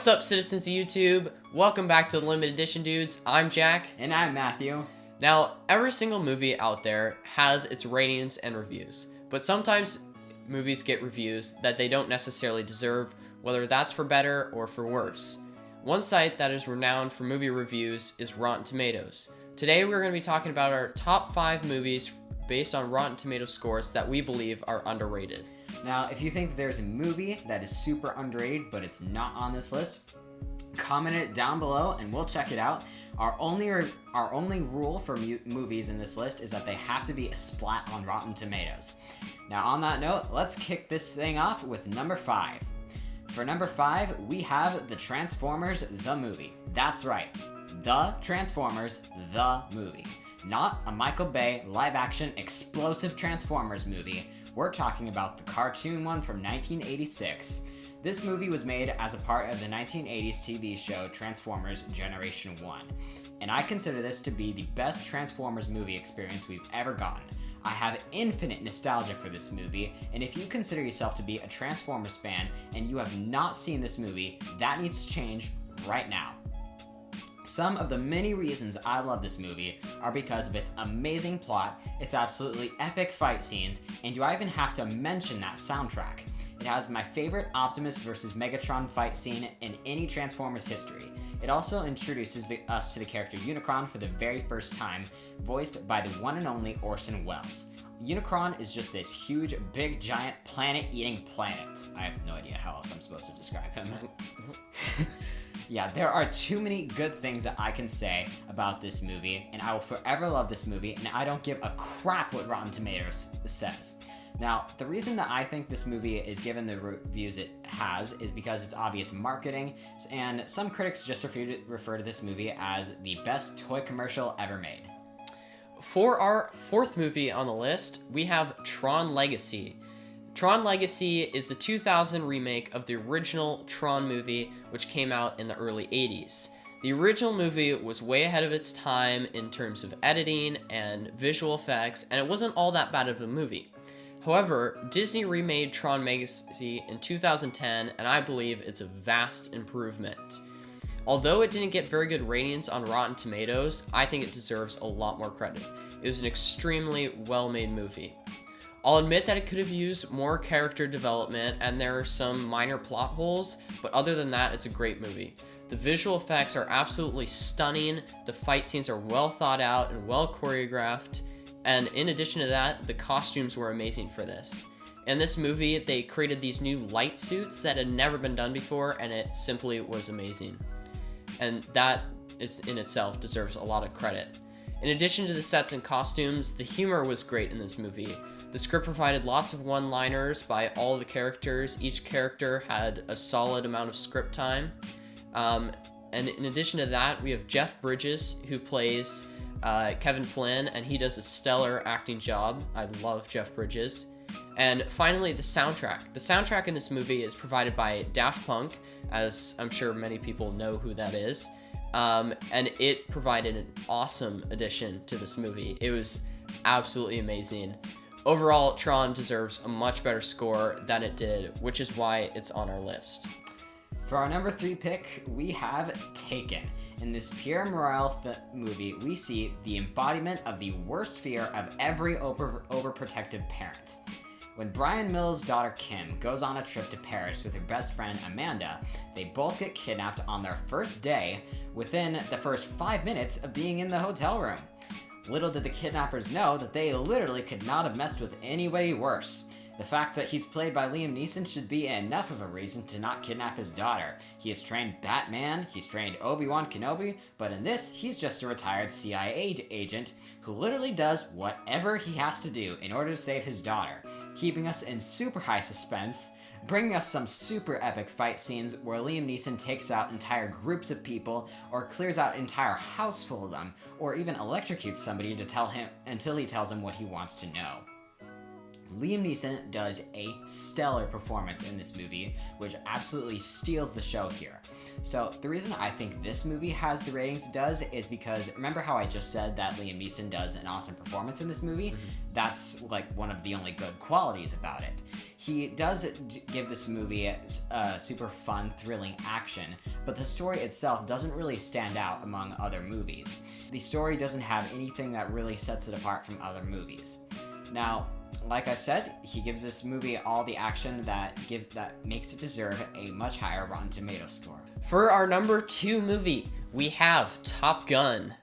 What's up, citizens of YouTube? Welcome back to the Limited Edition Dudes. I'm Jack. And I'm Matthew. Now, every single movie out there has its ratings and reviews, but sometimes movies get reviews that they don't necessarily deserve, whether that's for better or for worse. One site that is renowned for movie reviews is Rotten Tomatoes. Today we're going to be talking about our top 5 movies based on Rotten Tomatoes scores that we believe are underrated. Now, if you think that there's a movie that is super underrated, but it's not on this list, comment it down below and we'll check it out. Our only rule for movies in this list is that they have to be a splat on Rotten Tomatoes. Now, on that note, let's kick this thing off with number 5. For number 5, we have The Transformers, the movie. That's right, The Transformers, the movie. Not a Michael Bay live-action explosive Transformers movie. We're talking about the cartoon one from 1986. This movie was made as a part of the 1980s TV show Transformers Generation 1, and I consider this to be the best Transformers movie experience we've ever gotten. I have infinite nostalgia for this movie, and if you consider yourself to be a Transformers fan and you have not seen this movie, that needs to change right now. Some of the many reasons I love this movie are because of its amazing plot, its absolutely epic fight scenes, and do I even have to mention that soundtrack? It has my favorite Optimus vs. Megatron fight scene in any Transformers history. It also introduces us to the character Unicron for the very first time, voiced by the one and only Orson Welles. Unicron is just this huge, big, giant, planet-eating planet. I have no idea how else I'm supposed to describe him. Yeah, there are too many good things that I can say about this movie, and I will forever love this movie, and I don't give a crap what Rotten Tomatoes says. Now, the reason that I think this movie is given the reviews it has is because it's obvious marketing, and some critics just refer to this movie as the best toy commercial ever made. For our 4th movie on the list, we have Tron Legacy. Tron Legacy is the 2000 remake of the original Tron movie, which came out in the early 80s. The original movie was way ahead of its time in terms of editing and visual effects, and it wasn't all that bad of a movie. However, Disney remade Tron Legacy in 2010, and I believe it's a vast improvement. Although it didn't get very good ratings on Rotten Tomatoes, I think it deserves a lot more credit. It was an extremely well-made movie. I'll admit that it could have used more character development and there are some minor plot holes, but other than that, it's a great movie. The visual effects are absolutely stunning, the fight scenes are well thought out and well choreographed, and in addition to that, the costumes were amazing for this. In this movie, they created these new light suits that had never been done before, and it simply was amazing. And that in itself deserves a lot of credit. In addition to the sets and costumes, the humor was great in this movie. The script provided lots of one-liners by all the characters. Each character had a solid amount of script time. And in addition to that, we have Jeff Bridges, who plays Kevin Flynn, and he does a stellar acting job. I love Jeff Bridges. And finally, the soundtrack. The soundtrack in this movie is provided by Daft Punk, as I'm sure many people know who that is. And it provided an awesome addition to this movie. It was absolutely amazing. Overall, Tron deserves a much better score than it did, which is why it's on our list. For our number 3 pick, we have Taken. In this Pierre Morel movie, we see the embodiment of the worst fear of every overprotective parent. When Brian Mills' daughter Kim goes on a trip to Paris with her best friend Amanda, they both get kidnapped on their first day within the first 5 minutes of being in the hotel room. Little did the kidnappers know that they literally could not have messed with anybody worse. The fact that he's played by Liam Neeson should be enough of a reason to not kidnap his daughter. He has trained Batman, he's trained Obi-Wan Kenobi, but in this, he's just a retired CIA agent who literally does whatever he has to do in order to save his daughter, keeping us in super high suspense, bringing us some super epic fight scenes where Liam Neeson takes out entire groups of people, or clears out an entire house full of them, or even electrocutes somebody until he tells him what he wants to know. Liam Neeson does a stellar performance in this movie, which absolutely steals the show here. So the reason I think this movie has the ratings it does is because, remember how I just said that Liam Neeson does an awesome performance in this movie? Mm-hmm. That's like one of the only good qualities about it. He does give this movie super fun, thrilling action, but the story itself doesn't really stand out among other movies. The story doesn't have anything that really sets it apart from other movies. Now, like I said, he gives this movie all the action that makes it deserve a much higher Rotten Tomatoes score. For our number 2 movie, we have Top Gun.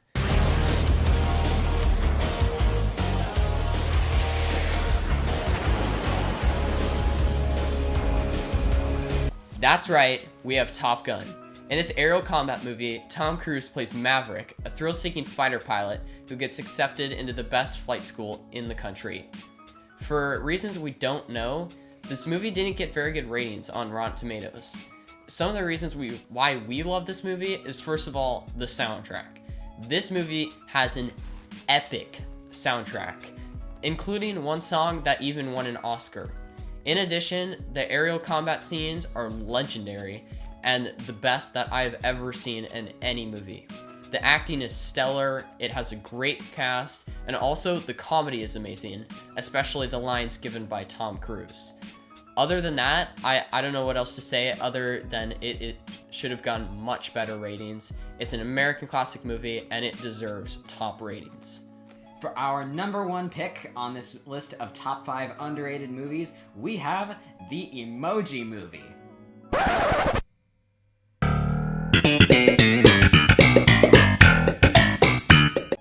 That's right, we have Top Gun. In this aerial combat movie, Tom Cruise plays Maverick, a thrill-seeking fighter pilot who gets accepted into the best flight school in the country. For reasons we don't know, this movie didn't get very good ratings on Rotten Tomatoes. Some of the reasons why we love this movie is, first of all, the soundtrack. This movie has an epic soundtrack, including one song that even won an Oscar. In addition, the aerial combat scenes are legendary and the best that I've ever seen in any movie. The acting is stellar, it has a great cast, and also the comedy is amazing, especially the lines given by Tom Cruise. Other than that, I don't know what else to say other than it should have gotten much better ratings. It's an American classic movie and it deserves top ratings. For our number 1 pick on this list of top 5 underrated movies, we have the Emoji Movie.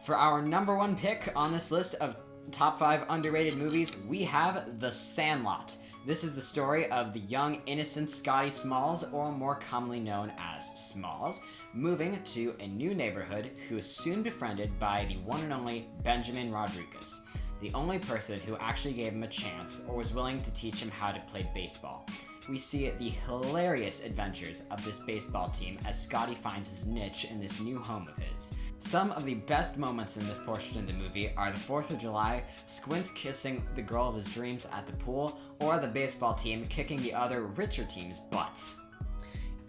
For our number 1 pick on this list of top 5 underrated movies, we have The Sandlot. This is the story of the young, innocent Scotty Smalls, or more commonly known as Smalls, moving to a new neighborhood who is soon befriended by the one and only Benjamin Rodriguez, the only person who actually gave him a chance or was willing to teach him how to play baseball. We see the hilarious adventures of this baseball team as Scotty finds his niche in this new home of his. Some of the best moments in this portion of the movie are the 4th of July, Squints kissing the girl of his dreams at the pool, or the baseball team kicking the other richer team's butts.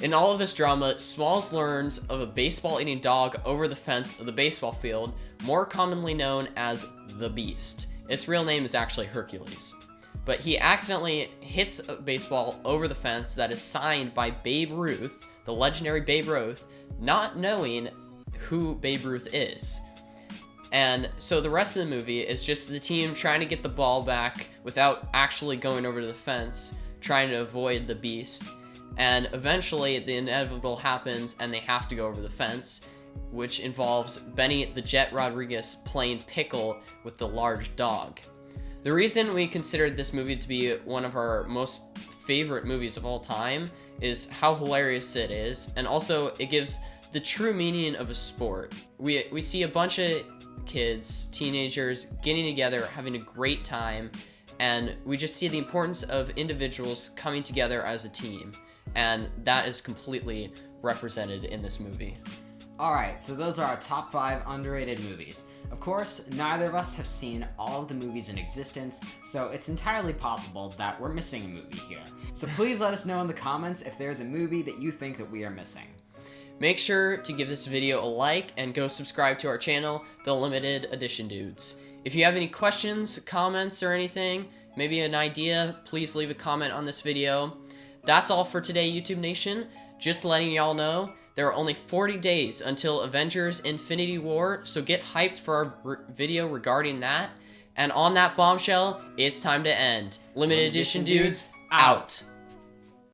In all of this drama, Smalls learns of a baseball-eating dog over the fence of the baseball field, more commonly known as the Beast. Its real name is actually Hercules. But he accidentally hits a baseball over the fence that is signed by Babe Ruth, the legendary Babe Ruth, not knowing who Babe Ruth is. And so the rest of the movie is just the team trying to get the ball back without actually going over to the fence, trying to avoid the Beast. And eventually the inevitable happens and they have to go over the fence, which involves Benny the Jet Rodriguez playing pickle with the large dog. The reason we considered this movie to be one of our most favorite movies of all time is how hilarious it is, and also it gives the true meaning of a sport. We see a bunch of kids, teenagers, getting together, having a great time, and we just see the importance of individuals coming together as a team, and that is completely represented in this movie. Alright, so those are our top 5 underrated movies. Of course, neither of us have seen all of the movies in existence, so it's entirely possible that we're missing a movie here. So please let us know in the comments if there's a movie that you think that we are missing. Make sure to give this video a like and go subscribe to our channel, The Limited Edition Dudes. If you have any questions, comments, or anything, maybe an idea, please leave a comment on this video. That's all for today, YouTube Nation. Just letting y'all know, there are only 40 days until Avengers Infinity War, so get hyped for our video regarding that. And on that bombshell, it's time to end. Limited Edition Dudes, out.